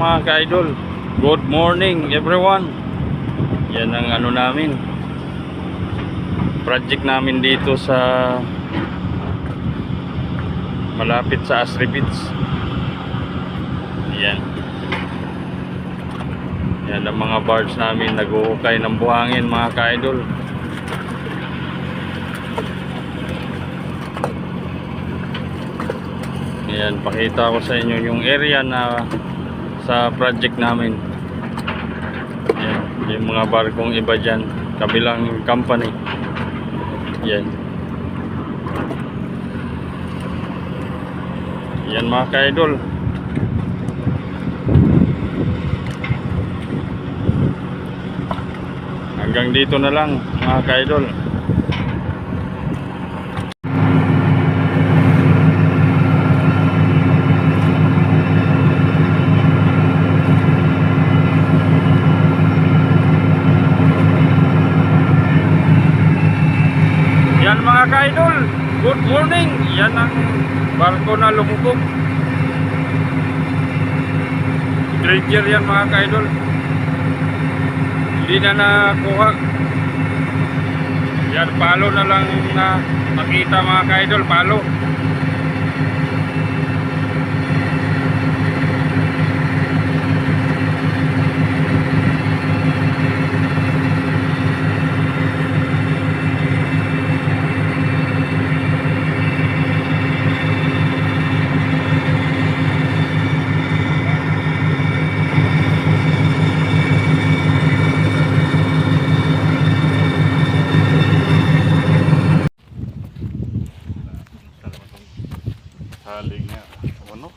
mga ka-idol. Good morning everyone. Yan ang ano namin, project namin dito sa malapit sa Asri Beach. Yan. Yan ang mga barge namin, nag-uukay ng buhangin mga ka-idol. Yan, pakita ko sa inyo yung area na sa project namin. Yan, yung mga barkong iba dyan, kabilang company. Yan. Yan mga ka-idol. Hanggang dito na lang mga ka-idol. Yan mga ka-idol, good morning. Yan ang barko na lumubog. Dredger yan mga ka-idol. Hindi na nakuha. Yan, palo na lang na makita mga ka-idol, palo. Haling nga, ano?